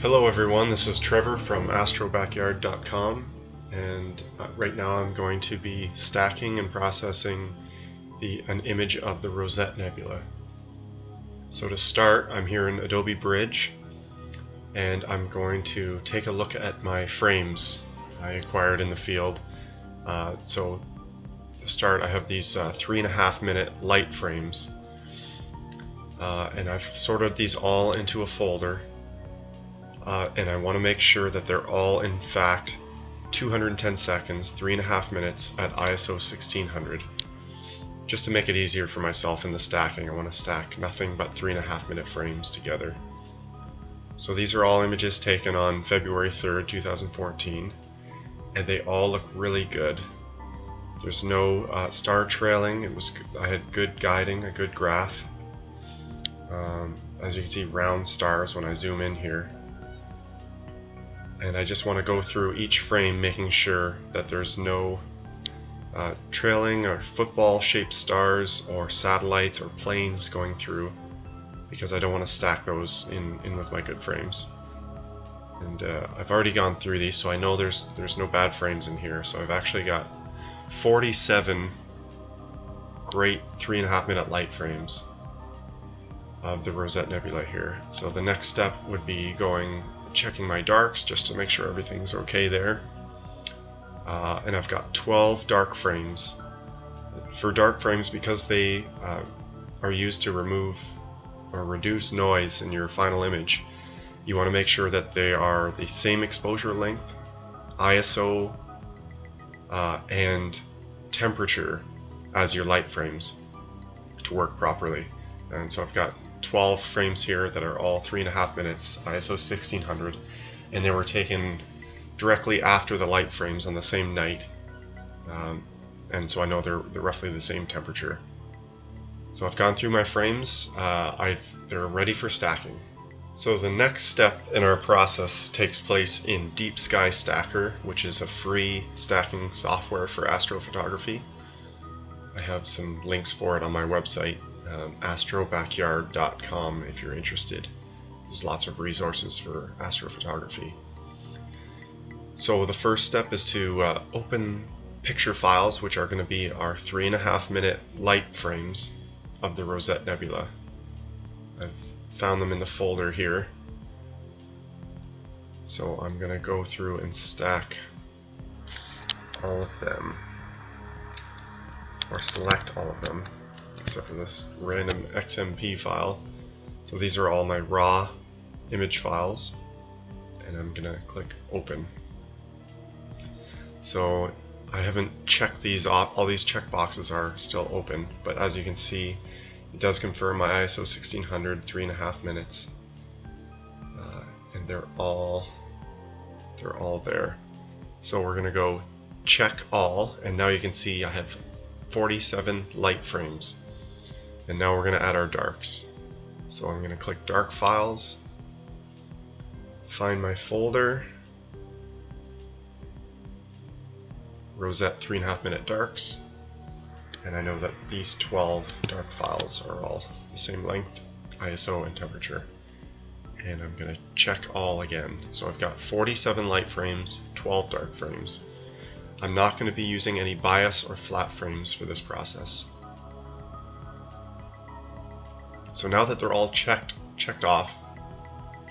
Hello everyone, this is Trevor from astrobackyard.com, and right now I'm going to be stacking and processing an image of the Rosette Nebula. So to start, I'm here in Adobe Bridge, and I'm going to take a look at my frames I acquired in the field. So to start, I have these 3.5 minute light frames, and I've sorted these all into a folder. And I want to make sure that they're all in fact 210 seconds, 3.5 minutes at ISO 1600. Just to make it easier for myself in the stacking, I want to stack nothing but 3.5 minute frames together. So these are all images taken on February 3rd, 2014, and they all look really good. There's no star trailing. I had good guiding, a good graph. As you can see, round stars when I zoom in here. And I just want to go through each frame making sure that there's no trailing or football shaped stars or satellites or planes going through, because I don't want to stack those in with my good frames. And I've already gone through these, so I know there's no bad frames in here. So I've actually got 47 great 3.5 minute light frames of the Rosette Nebula here. So the next step would be checking my darks just to make sure everything's okay there. And I've got 12 dark frames. For dark frames, because they are used to remove or reduce noise in your final image, you want to make sure that they are the same exposure length, ISO, and temperature as your light frames to work properly. And so I've got 12 frames here that are all 3.5 minutes, ISO 1600, and they were taken directly after the light frames on the same night, and so I know they're roughly the same temperature. So I've gone through my frames, they're ready for stacking. So the next step in our process takes place in Deep Sky Stacker, which is a free stacking software for astrophotography. I have some links for it on my website, astrobackyard.com, if you're interested. There's lots of resources for astrophotography. So the first step is to open picture files, which are going to be our 3.5 minute light frames of the Rosette Nebula. I've found them in the folder here. So I'm going to go through and stack all of them, or select all of them, except for this random XMP file. So these are all my raw image files, and I'm gonna click open. So I haven't checked these off, all these checkboxes are still open, but as you can see, it does confirm my ISO 1600, 3.5 minutes, and they're all there. So we're gonna go check all, and now you can see I have 47 light frames. And now we're going to add our darks. So I'm going to click Dark Files, find my folder, Rosette 3.5 minute darks, and I know that these 12 dark files are all the same length, ISO, and temperature. And I'm going to check all again. So I've got 47 light frames, 12 dark frames. I'm not going to be using any bias or flat frames for this process. So now that they're all checked off,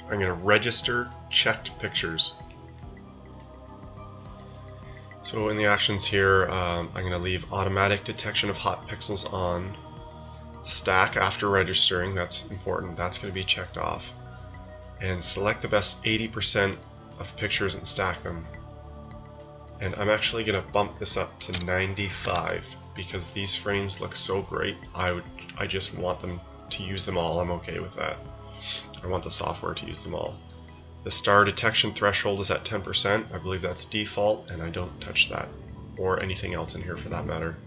I'm going to register checked pictures. So in the actions here, I'm going to leave automatic detection of hot pixels on, stack after registering, that's important, that's going to be checked off, and select the best 80% of pictures and stack them. And I'm actually going to bump this up to 95 because these frames look so great. I just want them to use them all. I'm okay with that. I want the software to use them all. The star detection threshold is at 10%. I believe that's default, and I don't touch that or anything else in here for that matter.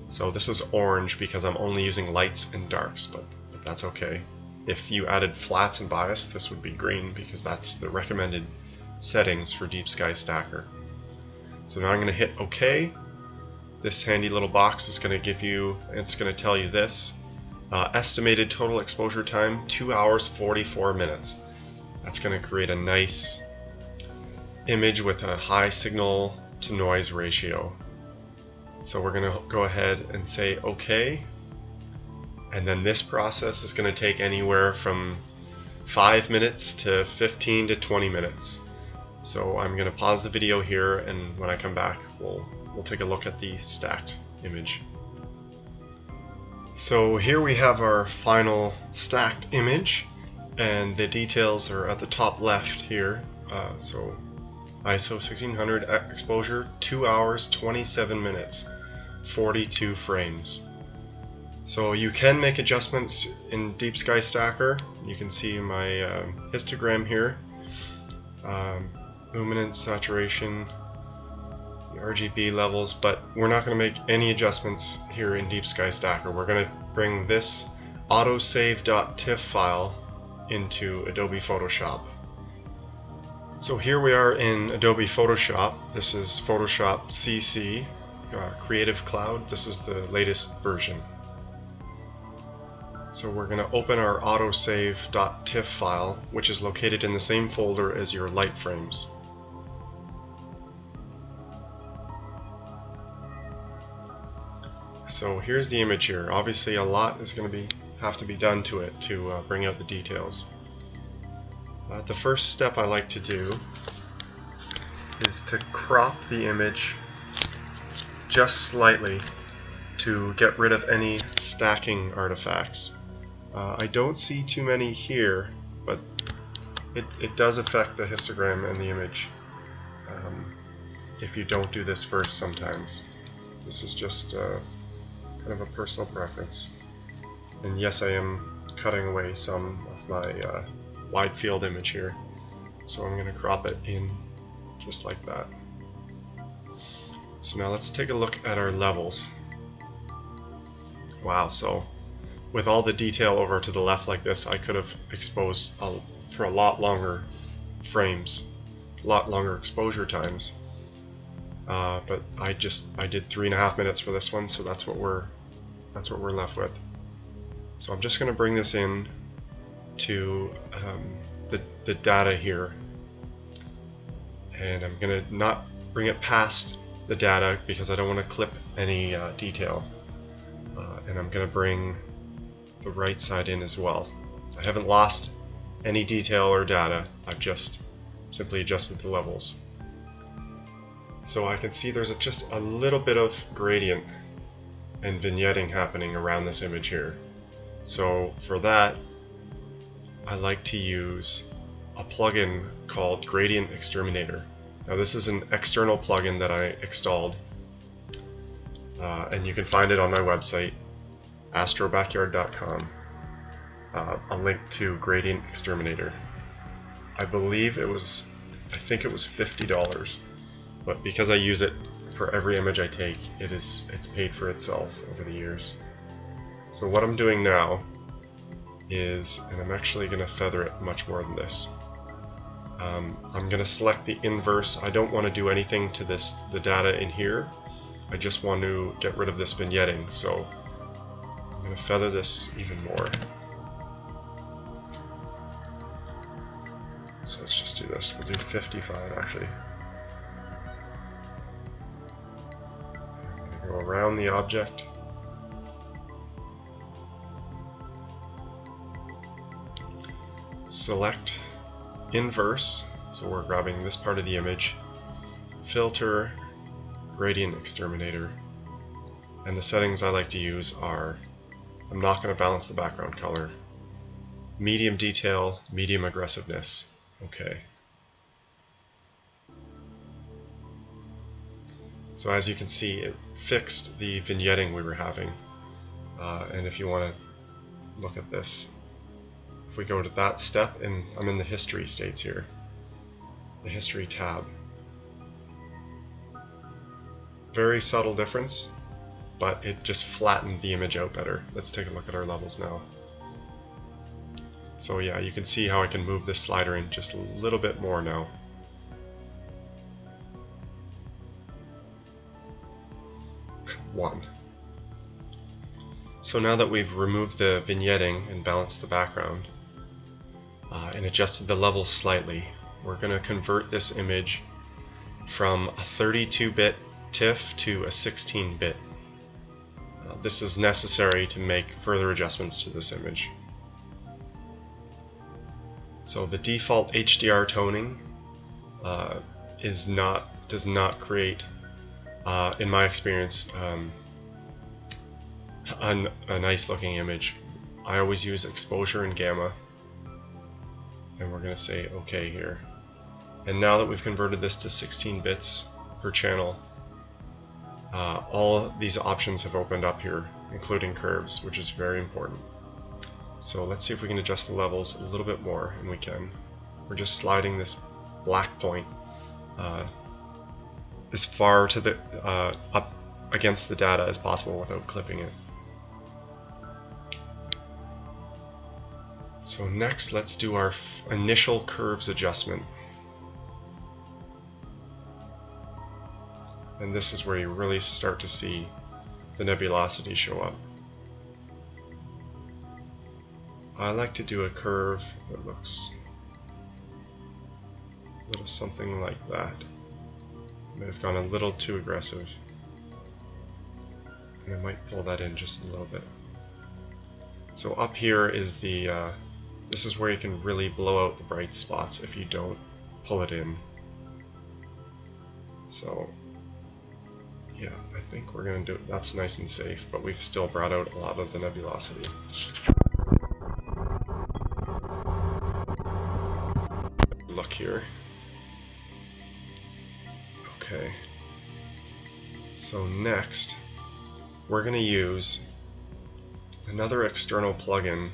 So this is orange because I'm only using lights and darks, but that's okay. If you added flats and bias, this would be green because that's the recommended settings for Deep Sky Stacker. So now I'm going to hit OK. This handy little box is going to give you, it's going to tell you this. Estimated total exposure time, 2 hours 44 minutes. That's going to create a nice image with a high signal to noise ratio. So we're going to go ahead and say OK, and then this process is going to take anywhere from 5 minutes to 15 to 20 minutes. So I'm going to pause the video here, and when I come back we'll take a look at the stacked image. So here we have our final stacked image, and the details are at the top left here. So ISO 1600 exposure, 2 hours 27 minutes, 42 frames. So you can make adjustments in Deep Sky Stacker. You can see my histogram here, luminance, saturation, the RGB levels, but we're not going to make any adjustments here in Deep Sky Stacker. We're going to bring this autosave.tiff file into Adobe Photoshop. So here we are in Adobe Photoshop. This is Photoshop CC Creative Cloud. This is the latest version. So we're going to open our autosave.tiff file, which is located in the same folder as your light frames. So here's the image here. Obviously a lot is going to have to be done to it to bring out the details. The first step I like to do is to crop the image just slightly to get rid of any stacking artifacts. I don't see too many here, but it does affect the histogram and the image if you don't do this first sometimes. This is just kind of a personal preference. And yes, I am cutting away some of my wide field image here, so I'm going to crop it in just like that. So now let's take a look at our levels. Wow, so with all the detail over to the left like this, I could have exposed for a lot longer frames, a lot longer exposure times. But I did 3.5 minutes for this one, so that's what we're left with. So I'm just going to bring this in to the data here, and I'm going to not bring it past the data because I don't want to clip any detail, and I'm going to bring the right side in as well. I haven't lost any detail or data, I've just simply adjusted the levels. So I can see there's just a little bit of gradient and vignetting happening around this image here. So for that, I like to use a plugin called Gradient Exterminator. Now this is an external plugin that I installed, and you can find it on my website, astrobackyard.com. A link to Gradient Exterminator. I think it was $50, but because I use it for every image I take, it's paid for itself over the years. So what I'm doing now is, and I'm actually going to feather it much more than this. I'm going to select the inverse. I don't want to do anything to the data in here. I just want to get rid of this vignetting, so I'm going to feather this even more. So let's just do this. We'll do 55 actually. I'm going to go around the object. Select inverse, so we're grabbing this part of the image, filter, Gradient Exterminator, and the settings I like to use are, I'm not going to balance the background color, medium detail, medium aggressiveness. Okay. So as you can see, it fixed the vignetting we were having, and if you want to look at this, if we go to that step, and I'm in the history states here, the history tab. Very subtle difference, but it just flattened the image out better. Let's take a look at our levels now. So yeah, you can see how I can move this slider in just a little bit more now. One. So now that we've removed the vignetting and balanced the background, and adjusted the levels slightly. We're going to convert this image from a 32-bit TIFF to a 16-bit. This is necessary to make further adjustments to this image. So the default HDR toning does not create, in my experience, a nice looking image. I always use exposure and gamma, and we're going to say OK here. And now that we've converted this to 16 bits per channel, all these options have opened up here, including curves, which is very important. So let's see if we can adjust the levels a little bit more, and we can. We're just sliding this black point as far to the up against the data as possible without clipping it. So next, let's do our initial curves adjustment. And this is where you really start to see the nebulosity show up. I like to do a curve that looks a little something like that. Might have gone a little too aggressive, and I might pull that in just a little bit. So up here is the this is where you can really blow out the bright spots if you don't pull it in. So yeah, I think we're going to do it. That's nice and safe, but we've still brought out a lot of the nebulosity. Look here. Okay. So next, we're going to use another external plugin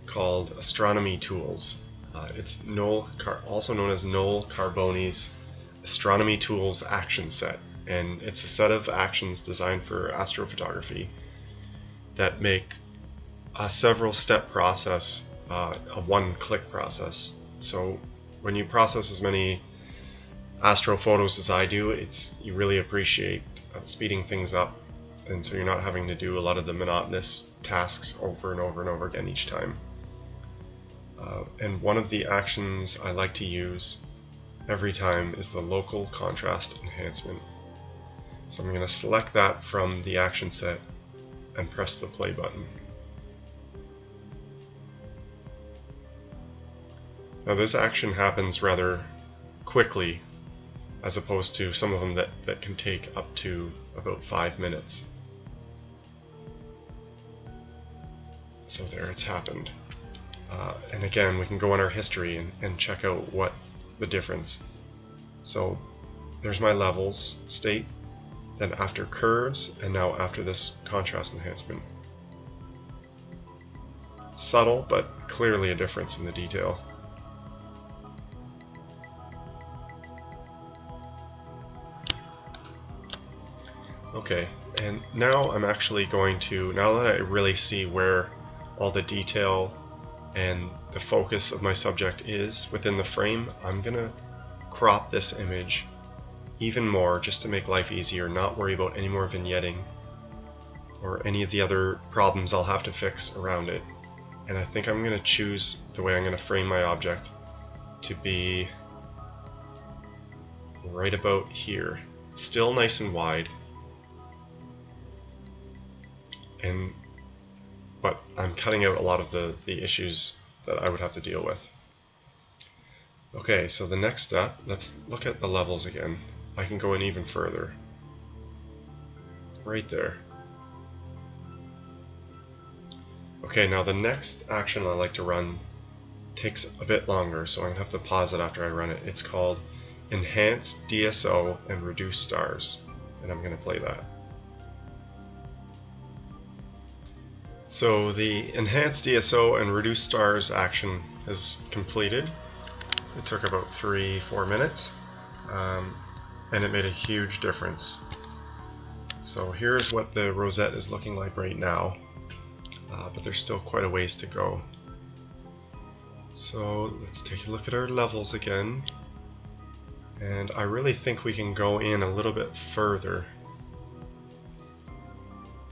called Astronomy Tools. It's also known as Noel Carboni's Astronomy Tools Action Set. And it's a set of actions designed for astrophotography that make a several step process a one-click process. So when you process as many astro photos as I do, you really appreciate speeding things up, and so you're not having to do a lot of the monotonous tasks over and over and over again each time. And one of the actions I like to use every time is the local contrast enhancement. So I'm going to select that from the action set and press the play button. Now this action happens rather quickly, as opposed to some of them that can take up to about 5 minutes. So there, it's happened. And again, we can go on our history and check out what the difference. So there's my levels state. Then after curves, and now after this contrast enhancement. Subtle, but clearly a difference in the detail. Okay, and now I'm actually going to, now that I really see where all the detail and the focus of my subject is within the frame, I'm going to crop this image even more, just to make life easier, not worry about any more vignetting or any of the other problems I'll have to fix around it. And I think I'm going to choose the way I'm going to frame my object to be right about here. Still nice and wide, but I'm cutting out a lot of the issues that I would have to deal with. Okay, so the next step, let's look at the levels again. I can go in even further. Right there. Okay, now the next action I like to run takes a bit longer, so I'm going to have to pause it after I run it. It's called Enhance DSO and Reduce Stars, and I'm going to play that. So the Enhance DSO and Reduce Stars action is completed. It took about 3-4 minutes. And it made a huge difference. So here's what the rosette is looking like right now, but there's still quite a ways to go. So let's take a look at our levels again, and I really think we can go in a little bit further.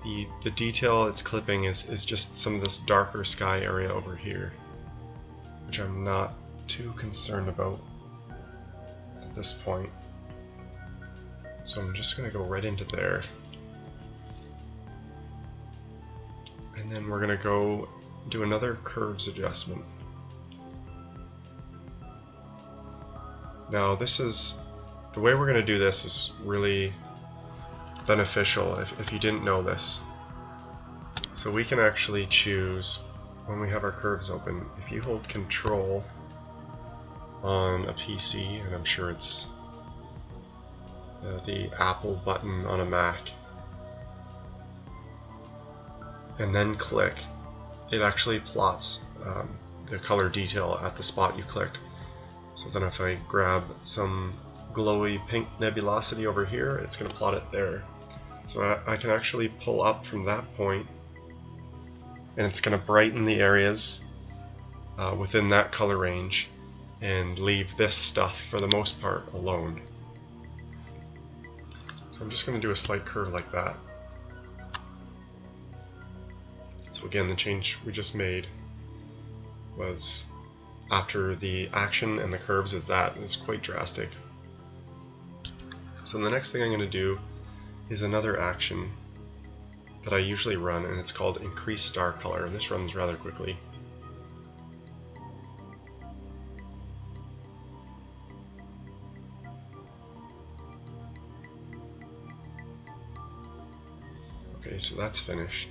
The detail it's clipping is just some of this darker sky area over here. which I'm not too concerned about at this point. So I'm just going to go right into there. And then we're going to go do another curves adjustment. Now this is, the way we're going to do this is really beneficial if you didn't know this. So we can actually choose, when we have our curves open, if you hold Control on a PC, and I'm sure it's the Apple button on a Mac, and then click, it actually plots the color detail at the spot you clicked. So then if I grab some glowy pink nebulosity over here, it's going to plot it there. So I can actually pull up from that point, and it's going to brighten the areas within that color range and leave this stuff for the most part alone. So I'm just going to do a slight curve like that. So again, the change we just made was after the action and the curves of that is quite drastic. So the next thing I'm going to do is another action that I usually run, and it's called Increase Star Color, and this runs rather quickly. Okay, so that's finished.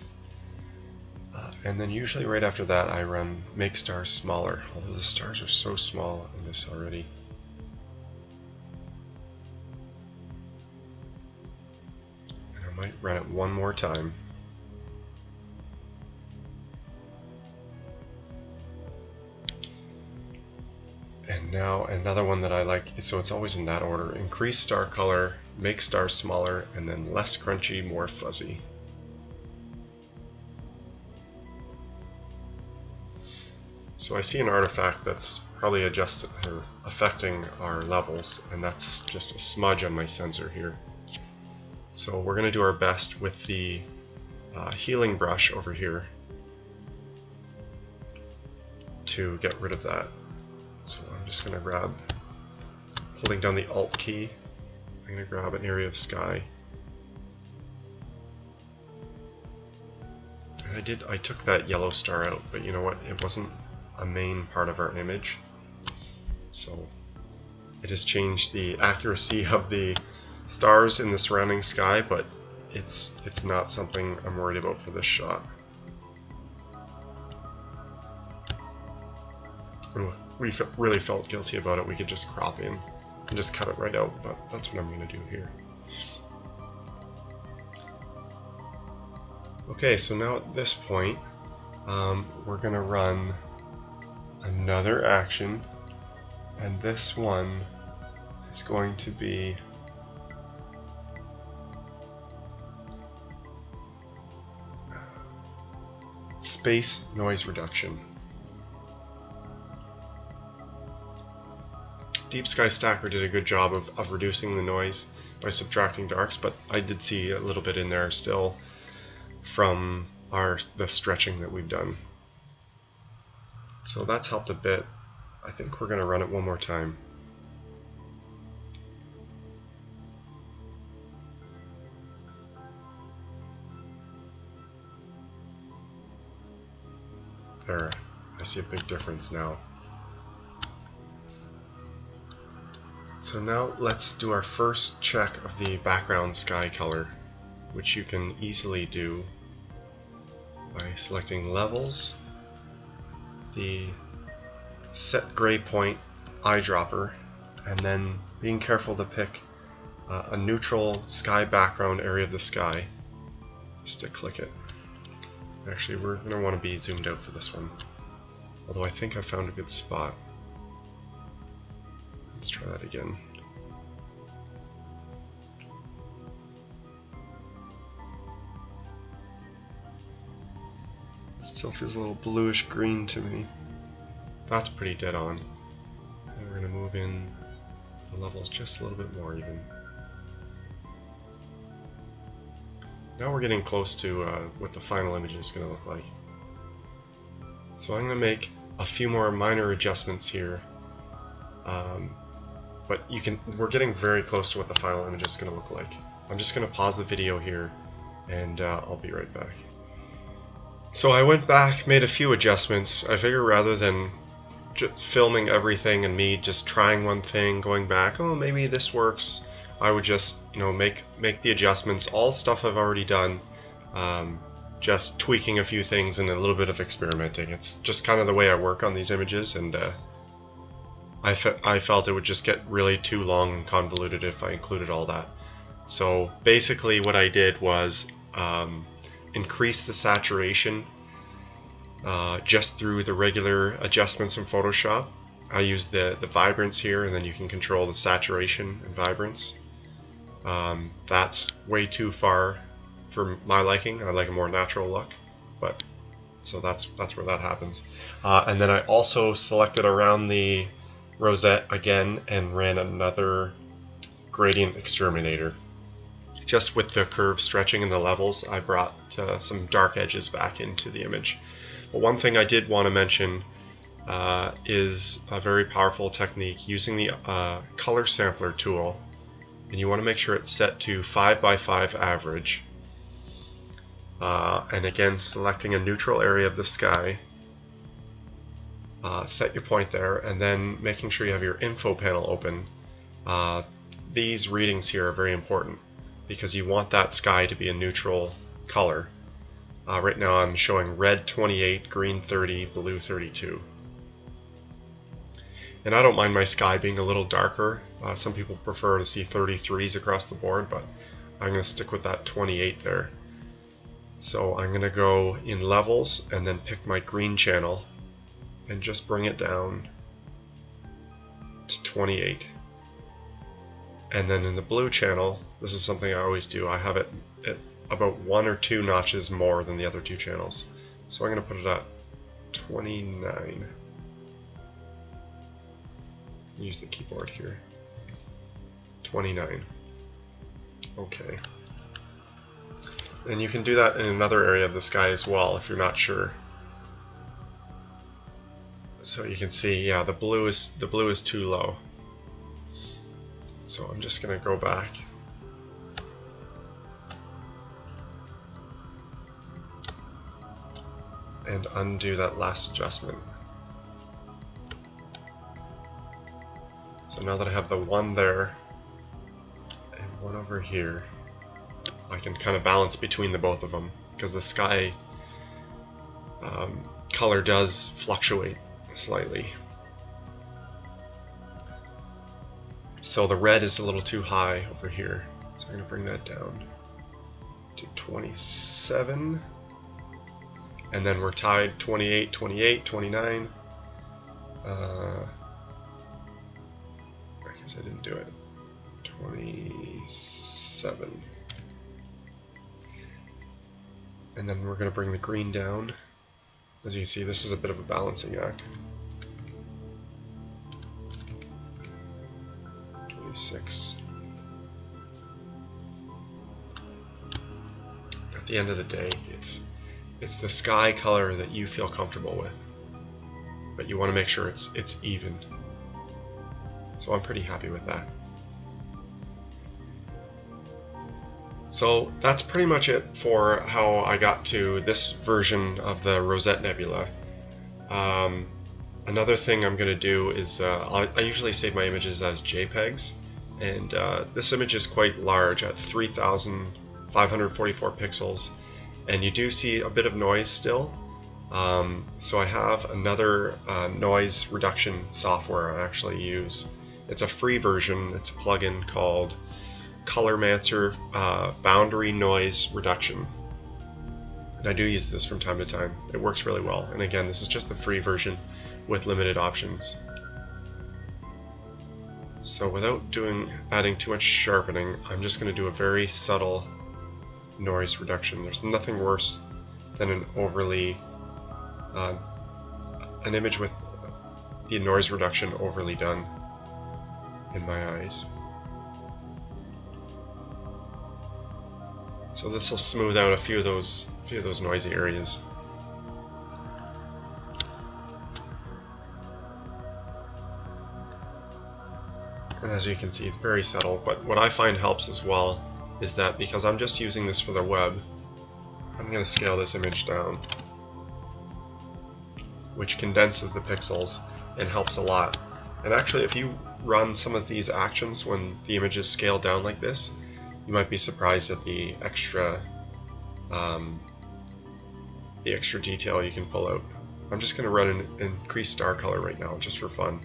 And then usually right after that I run Make Stars Smaller, although the stars are so small in this already. And I might run it one more time. And now another one that I like, so it's always in that order: Increase Star Color, Make Stars Smaller, and then Less Crunchy, More Fuzzy. So I see an artifact that's probably adjusted or affecting our levels, and that's just a smudge on my sensor here. So we're going to do our best with the healing brush over here to get rid of that. So I'm just going to grab, holding down the Alt key, I'm going to grab an area of sky. I took that yellow star out, but you know what? It wasn't a main part of our image, so it has changed the accuracy of the stars in the surrounding sky, but it's not something I'm worried about for this shot. And we really felt guilty about it, we could just crop in and just cut it right out, but that's what I'm going to do here. Okay, so now at this point we're going to run another action, and this one is going to be Space Noise Reduction. Deep Sky Stacker did a good job of reducing the noise by subtracting darks, but I did see a little bit in there still from the stretching that we've done. So that's helped a bit. I think we're going to run it one more time. There, I see a big difference now. So now let's do our first check of the background sky color, which you can easily do by selecting Levels, the Set Gray Point eyedropper, and then being careful to pick a neutral sky background area of the sky, just to click it. Actually, we're going to want to be zoomed out for this one, although I think I found a good spot. Let's try that again. Still feels a little bluish green to me. That's pretty dead on. And we're going to move in the levels just a little bit more even. Now we're getting close to what the final image is going to look like. So I'm going to make a few more minor adjustments here. But we're getting very close to what the final image is going to look like. I'm just going to pause the video here, and I'll be right back. So I went back, made a few adjustments. I figure rather than just filming everything and me just trying one thing, going back, oh maybe this works, I would just make the adjustments, all stuff I've already done, just tweaking a few things and a little bit of experimenting. It's just kind of the way I work on these images, and I felt it would just get really too long and convoluted if I included all that. So basically what I did was increase the saturation just through the regular adjustments in Photoshop. I use the vibrance here, and then you can control the saturation and vibrance. That's way too far for my liking. I like a more natural look, but so that's where that happens. And then I also selected around the rosette again and ran another gradient exterminator. Just with the curve stretching and the levels, I brought some dark edges back into the image. But one thing I did want to mention is a very powerful technique using the color sampler tool, and you want to make sure it's set to 5x5 average. And again, selecting a neutral area of the sky, set your point there, and then making sure you have your info panel open. These readings here are very important because you want that sky to be a neutral color. Right now I'm showing red 28, green 30, blue 32. And I don't mind my sky being a little darker. Some people prefer to see 33s across the board, but I'm going to stick with that 28 there. So I'm going to go in levels and then pick my green channel and just bring it down to 28. And then in the blue channel, this is something I always do, I have it at about 1 or 2 notches more than the other two channels. So I'm going to put it at 29. Use the keyboard here. 29. Okay. And you can do that in another area of the sky as well if you're not sure. So you can see, yeah, the blue is too low. So I'm just going to go back. And undo that last adjustment. So now that I have the one there and one over here, I can kind of balance between the both of them because the sky color does fluctuate slightly. So the red is a little too high over here, so I'm going to bring that down to 27. And then we're tied 28, 28, 29. I guess I didn't do it. 27. And then we're going to bring the green down. As you can see, this is a bit of a balancing act. 26. At the end of the day, it's the sky color that you feel comfortable with, but you want to make sure it's even. So I'm pretty happy with that. So that's pretty much it for how I got to this version of the Rosette Nebula. Another thing I'm going to do is I usually save my images as JPEGs, and this image is quite large at 3,544 pixels, and you do see a bit of noise still. So I have another noise reduction software I actually use. It's a free version. It's a plugin called Colormancer Boundary Noise Reduction. And I do use this from time to time. It works really well. And again, this is just the free version with limited options. So without adding too much sharpening, I'm just going to do a very subtle noise reduction. There's nothing worse than an image with the noise reduction overly done in my eyes. So this will smooth out a few of those noisy areas. And as you can see, it's very subtle, but what I find helps as well is that because I'm just using this for the web, I'm going to scale this image down, which condenses the pixels and helps a lot. And actually, if you run some of these actions when the image is scaled down like this, you might be surprised at the extra detail you can pull out. I'm just going to run an increased star color right now, just for fun.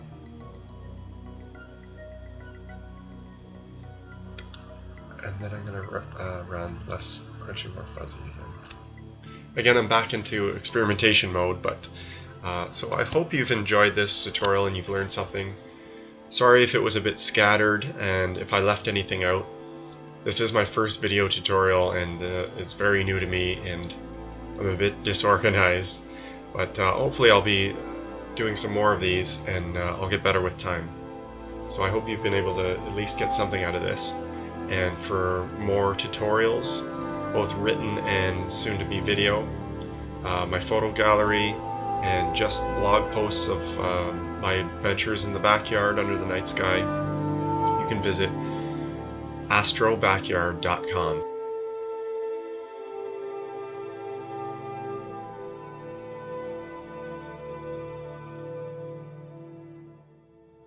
And then I'm going to run less crunchy, more fuzzy again. Again, I'm back into experimentation mode, but so I hope you've enjoyed this tutorial and you've learned something. Sorry if it was a bit scattered and if I left anything out. This is my first video tutorial and it's very new to me and I'm a bit disorganized, but hopefully I'll be doing some more of these and I'll get better with time. So I hope you've been able to at least get something out of this. And for more tutorials, both written and soon to be video, my photo gallery, and just blog posts of my adventures in the backyard under the night sky, you can visit astrobackyard.com.